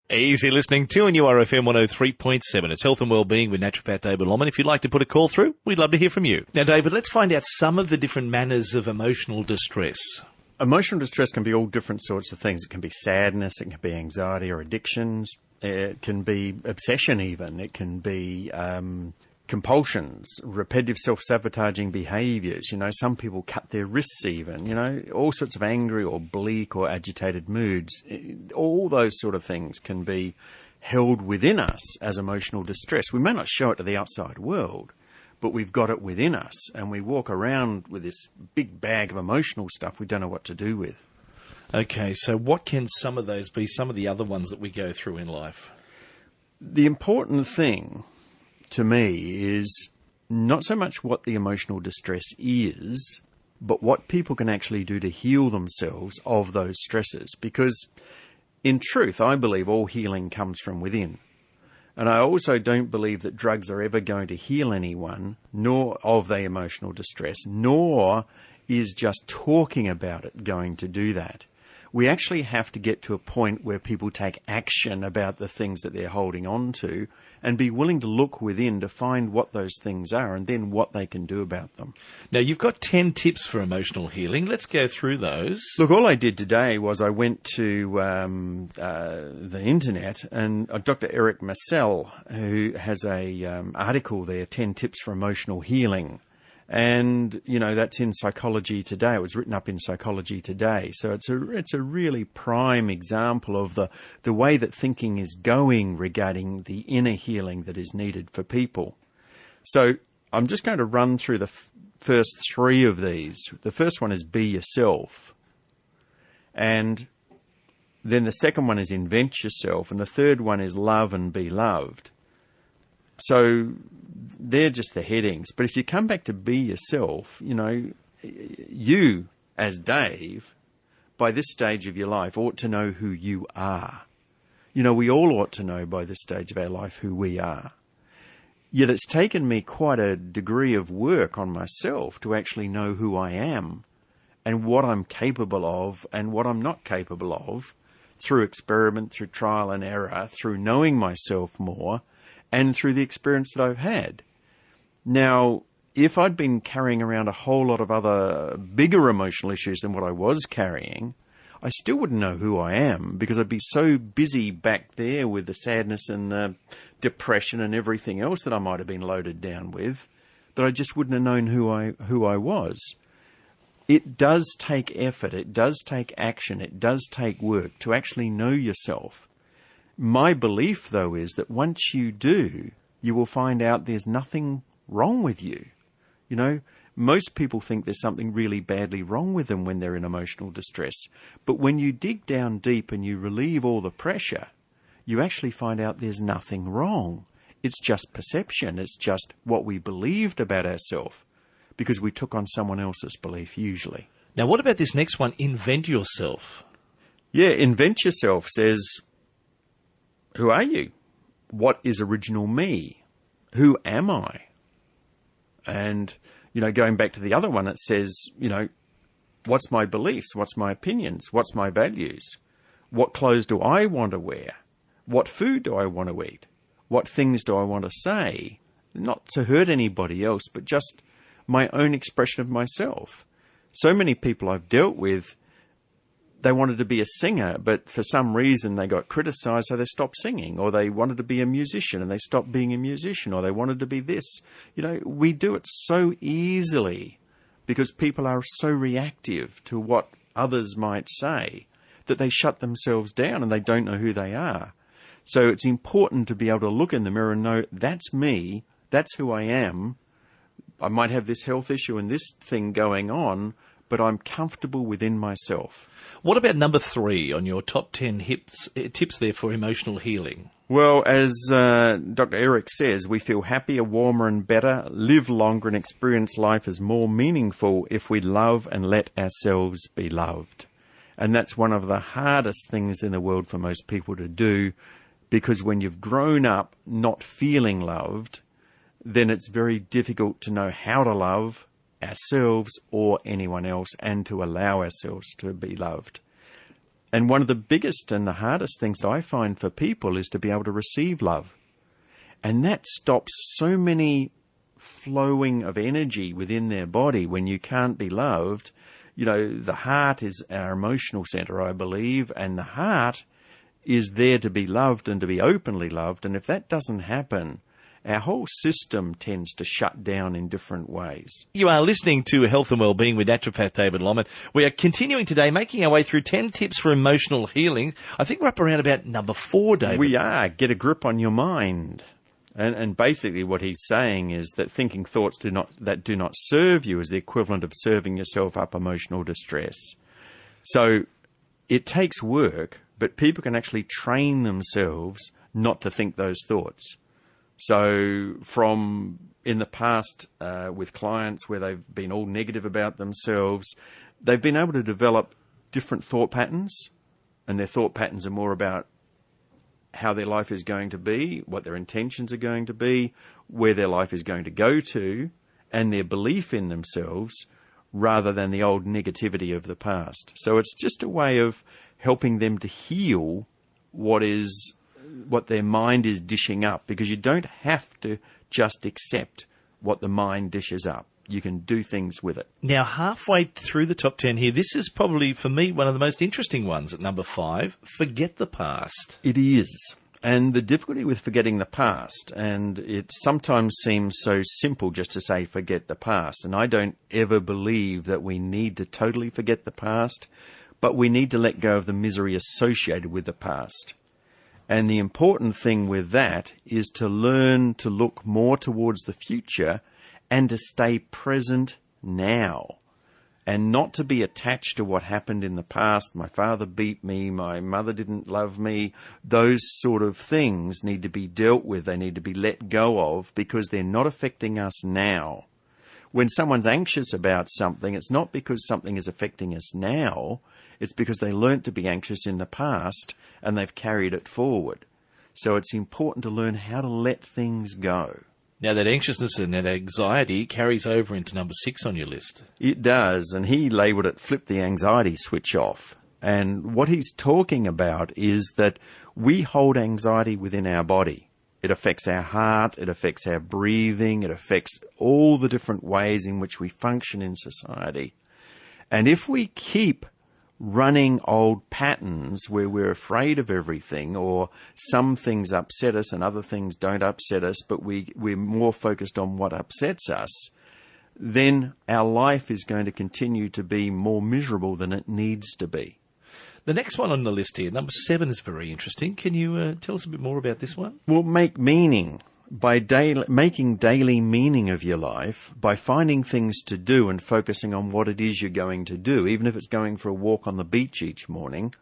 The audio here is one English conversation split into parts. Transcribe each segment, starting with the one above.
Easy listening to, and you are FM 103.7. It's Health and Wellbeing with naturopath David Lomman. If you'd like to put a call through, we'd love to hear from you. Now, David, let's find out some of the different manners of emotional distress. Emotional distress can be all different sorts of things. It can be sadness, it can be anxiety or addictions, it can be obsession even, it can be compulsions, repetitive self-sabotaging behaviours. You know, some people cut their wrists even, you know, all sorts of angry or bleak or agitated moods. All those sort of things can be held within us as emotional distress. We may not show it to the outside world, but we've got it within us, and we walk around with this big bag of emotional stuff we don't know what to do with. Okay, so what can some of those be, some of the other ones that we go through in life? The important thing to me is not so much what the emotional distress is, but what people can actually do to heal themselves of those stresses. Because in truth, I believe all healing comes from within. And I also don't believe that drugs are ever going to heal anyone, nor of their emotional distress, nor is just talking about it going to do that. We actually have to get to a point where people take action about the things that they're holding on to and be willing to look within to find what those things are and then what they can do about them. Now, you've got 10 tips for emotional healing. Let's go through those. Look, all I did today was I went to the internet, and Dr. Eric Massell, who has a article there, 10 tips for emotional healing. And, you know, that's in Psychology Today. It was written up in Psychology Today. So it's a really prime example of the way that thinking is going regarding the inner healing that is needed for people. So I'm just going to run through the first three of these. The first one is be yourself. And then the second one is invent yourself. And the third one is love and be loved. So they're just the headings. But if you come back to be yourself, you know, you as Dave, by this stage of your life, ought to know who you are. You know, we all ought to know by this stage of our life who we are. Yet it's taken me quite a degree of work on myself to actually know who I am and what I'm capable of and what I'm not capable of through experiment, through trial and error, through knowing myself more, and through the experience that I've had. Now, if I'd been carrying around a whole lot of other bigger emotional issues than what I was carrying, I still wouldn't know who I am because I'd be so busy back there with the sadness and the depression and everything else that I might have been loaded down with that I just wouldn't have known who I was. It does take effort, it does take action, it does take work to actually know yourself. My belief, though, is that once you do, you will find out there's nothing wrong with you. You know, most people think there's something really badly wrong with them when they're in emotional distress. But when you dig down deep and you relieve all the pressure, you actually find out there's nothing wrong. It's just perception. It's just what we believed about ourselves because we took on someone else's belief usually. Now, what about this next one, invent yourself? Yeah, invent yourself says, who are you? What is original me? Who am I? And, you know, going back to the other one, it says, you know, what's my beliefs? What's my opinions? What's my values? What clothes do I want to wear? What food do I want to eat? What things do I want to say? Not to hurt anybody else, but just my own expression of myself. So many people I've dealt with, they wanted to be a singer, but for some reason they got criticised, so they stopped singing. Or they wanted to be a musician and they stopped being a musician. Or they wanted to be this. You know, we do it so easily because people are so reactive to what others might say that they shut themselves down and they don't know who they are. So it's important to be able to look in the mirror and know, that's me, that's who I am. I might have this health issue and this thing going on, but I'm comfortable within myself. What about number 3 on your top 10 tips there for emotional healing? Well, as Dr. Eric says, we feel happier, warmer and better, live longer and experience life as more meaningful if we love and let ourselves be loved. And that's one of the hardest things in the world for most people to do, because when you've grown up not feeling loved, then it's very difficult to know how to love ourselves or anyone else and to allow ourselves to be loved. And one of the biggest and the hardest things that I find for people is to be able to receive love. And that stops so many flowing of energy within their body when you can't be loved. You know, the heart is our emotional center, I believe, and the heart is there to be loved and to be openly loved. And if that doesn't happen, our whole system tends to shut down in different ways. You are listening to Health and Wellbeing with naturopath David Lomman. We are continuing today, making our way through 10 tips for emotional healing. I think we're up around about number 4, David. We are. Get a grip on your mind. And basically what he's saying is that thinking thoughts that do not serve you is the equivalent of serving yourself up emotional distress. So it takes work, but people can actually train themselves not to think those thoughts. So from in the past with clients where they've been all negative about themselves, they've been able to develop different thought patterns, and their thought patterns are more about how their life is going to be, what their intentions are going to be, where their life is going to go to, and their belief in themselves, rather than the old negativity of the past. So it's just a way of helping them to heal what their mind is dishing up, because you don't have to just accept what the mind dishes up. You can do things with it. Now, halfway through the top 10 here, this is probably, for me, one of the most interesting ones at number 5, forget the past. It is. And the difficulty with forgetting the past, and it sometimes seems so simple just to say forget the past, and I don't ever believe that we need to totally forget the past, but we need to let go of the misery associated with the past. And the important thing with that is to learn to look more towards the future and to stay present now, and not to be attached to what happened in the past. My father beat me, my mother didn't love me. Those sort of things need to be dealt with. They need to be let go of, because they're not affecting us now. When someone's anxious about something, it's not because something is affecting us now. It's because they learnt to be anxious in the past and they've carried it forward. So it's important to learn how to let things go. Now, that anxiousness and that anxiety carries over into number 6 on your list. It does, and he labelled it flip the anxiety switch off. And what he's talking about is that we hold anxiety within our body. It affects our heart, it affects our breathing, it affects all the different ways in which we function in society. And if we keep running old patterns where we're afraid of everything, or some things upset us and other things don't upset us, but we're more focused on what upsets us, then our life is going to continue to be more miserable than it needs to be. The next one on the list here, number 7, is very interesting. Can you tell us a bit more about this one? Well, make meaning. By making daily meaning of your life, by finding things to do and focusing on what it is you're going to do, even if it's going for a walk on the beach each morning,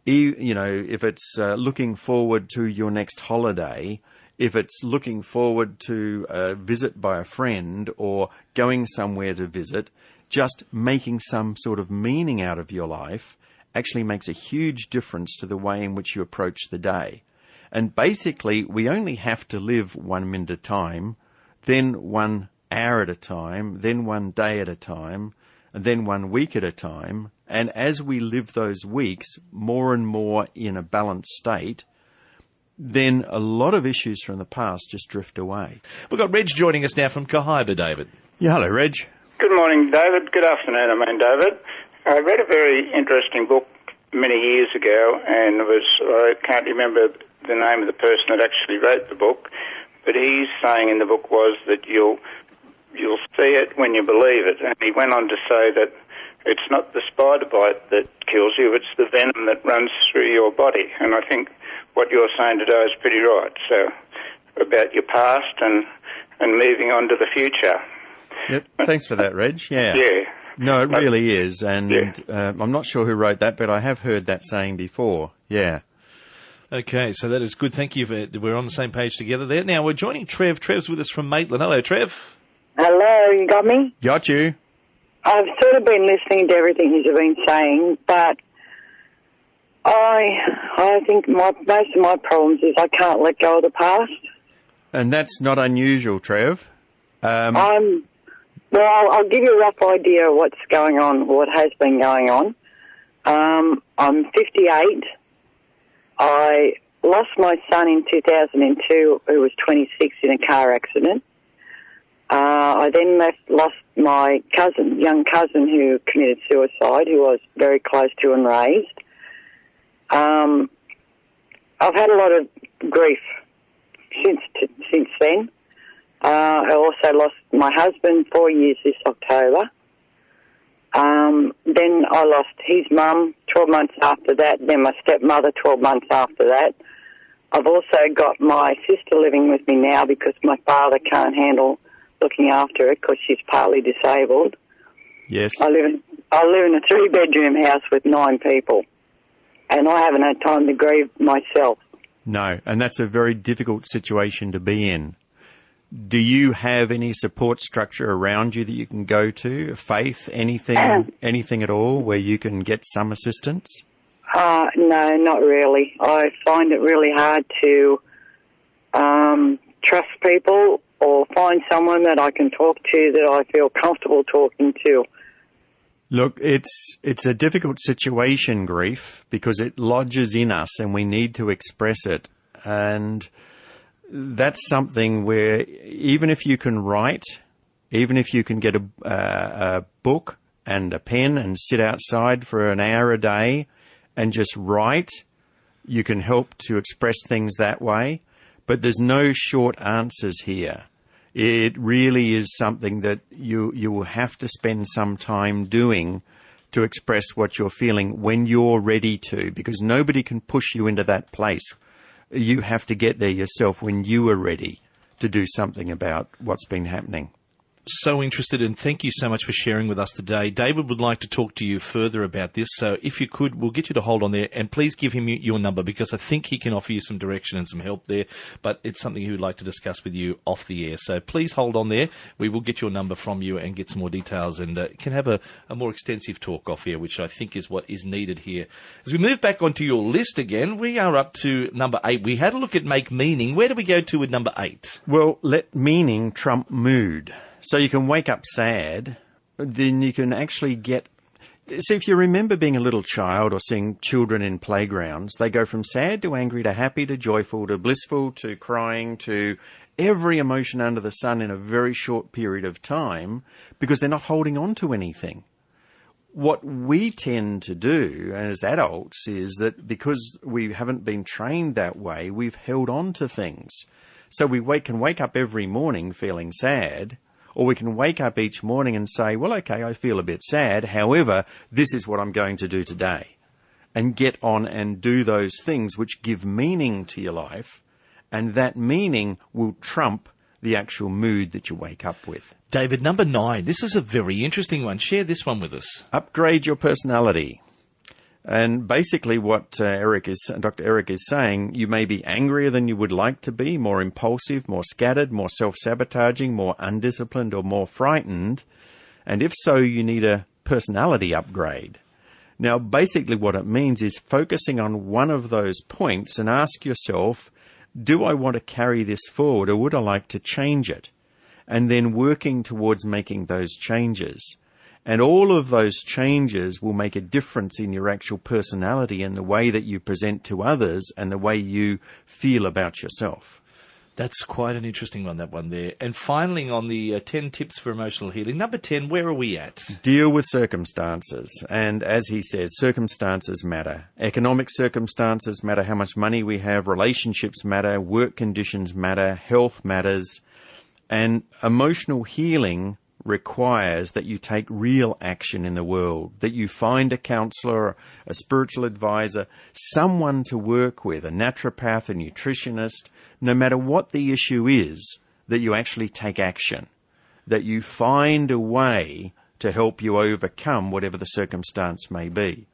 you know, if it's looking forward to your next holiday, if it's looking forward to a visit by a friend or going somewhere to visit, just making some sort of meaning out of your life actually makes a huge difference to the way in which you approach the day. And basically, we only have to live 1 minute at a time, then 1 hour at a time, then 1 day at a time, and then 1 week at a time. And as we live those weeks more and more in a balanced state, then a lot of issues from the past just drift away. We've got Reg joining us now from Cohiba, David. Yeah, hello, Reg. Good morning, David. Good afternoon, David. I read a very interesting book many years ago, and I can't remember the name of the person that actually wrote the book, but he's saying in the book was that you'll see it when you believe it. And he went on to say that it's not the spider bite that kills you, it's the venom that runs through your body. And I think what you're saying today is pretty right. So about your past and moving on to the future. Yep. Thanks for that, Reg. Yeah. Yeah. No, it really is. And yeah. I'm not sure who wrote that, but I have heard that saying before. Yeah. Okay, so that is good. Thank you. We're on the same page together there. Now, we're joining Trev. Trev's with us from Maitland. Hello, Trev. Hello, you got me? Got you. I've sort of been listening to everything you've been saying, but I think most of my problems is I can't let go of the past. And that's not unusual, Trev. I'll give you a rough idea of what's going on, what has been going on. I'm 58. I lost my son in 2002, who was 26, in a car accident. I then lost my young cousin, who committed suicide, who I was very close to and raised. I've had a lot of grief since then. I also lost my husband 4 years this October. Then I lost his mum 12 months after that, then my stepmother 12 months after that. I've also got my sister living with me now because my father can't handle looking after her because she's partly disabled. Yes. I live in a 3-bedroom house with 9 people, and I haven't had time to grieve myself. No, and that's a very difficult situation to be in. Do you have any support structure around you that you can go to? Faith, anything at all where you can get some assistance? No, not really. I find it really hard to trust people or find someone that I can talk to that I feel comfortable talking to. Look, it's a difficult situation, grief, because it lodges in us and we need to express it. And that's something where even if you can write, even if you can get a book and a pen and sit outside for an hour a day and just write, you can help to express things that way. But there's no short answers here. It really is something that you will have to spend some time doing to express what you're feeling when you're ready to, because nobody can push you into that place. You have to get there yourself when you are ready to do something about what's been happening. So interested, and thank you so much for sharing with us today. David would like to talk to you further about this, so if you could, we'll get you to hold on there, and please give him your number, because I think he can offer you some direction and some help there, but it's something he would like to discuss with you off the air. So please hold on there. We will get your number from you and get some more details, and can have a more extensive talk off here, which I think is what is needed here. As we move back onto your list again, we are up to number 8. We had a look at make meaning. Where do we go to with number 8? Well, let meaning trump mood. So you can wake up sad, then you can actually get... See, if you remember being a little child or seeing children in playgrounds, they go from sad to angry to happy to joyful to blissful to crying to every emotion under the sun in a very short period of time because they're not holding on to anything. What we tend to do as adults is that because we haven't been trained that way, we've held on to things. So we can wake up every morning feeling sad, or we can wake up each morning and say, well, okay, I feel a bit sad. However, this is what I'm going to do today. And get on and do those things which give meaning to your life. And that meaning will trump the actual mood that you wake up with. David, number 9. This is a very interesting one. Share this one with us. Upgrade your personality. And basically what Dr. Eric is saying, you may be angrier than you would like to be, more impulsive, more scattered, more self-sabotaging, more undisciplined, or more frightened. And if so, you need a personality upgrade. Now, basically what it means is focusing on one of those points and ask yourself, do I want to carry this forward or would I like to change it? And then working towards making those changes. And all of those changes will make a difference in your actual personality and the way that you present to others and the way you feel about yourself. That's quite an interesting one, that one there. And finally, on the 10 tips for emotional healing, number 10, where are we at? Deal with circumstances. And as he says, circumstances matter. Economic circumstances matter, how much money we have, relationships matter, work conditions matter, health matters. And emotional healing requires that you take real action in the world, that you find a counsellor, a spiritual advisor, someone to work with, a naturopath, a nutritionist, no matter what the issue is, that you actually take action, that you find a way to help you overcome whatever the circumstance may be.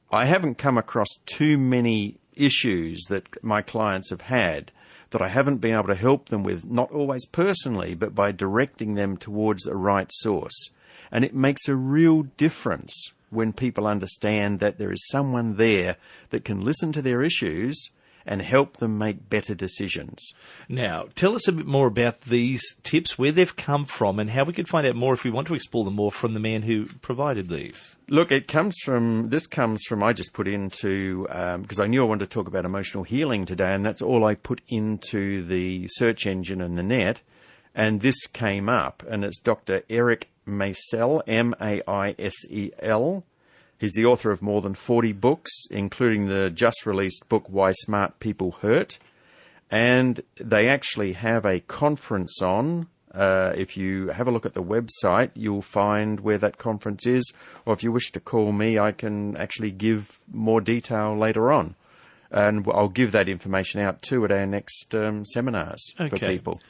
I haven't come across too many issues that my clients have had that I haven't been able to help them with, not always personally, but by directing them towards the right source. And it makes a real difference when people understand that there is someone there that can listen to their issues and help them make better decisions. Now, tell us a bit more about these tips, where they've come from, and how we could find out more if we want to explore them more from the man who provided these. Look, this comes from, I just put into, because I knew I wanted to talk about emotional healing today, and that's all I put into the search engine and the net, and this came up, and it's Dr. Eric Maisel, Maisel. He's the author of more than 40 books, including the just-released book, Why Smart People Hurt. And they actually have a conference on. If you have a look at the website, you'll find where that conference is. Or if you wish to call me, I can actually give more detail later on. And I'll give that information out too at our next seminars for people.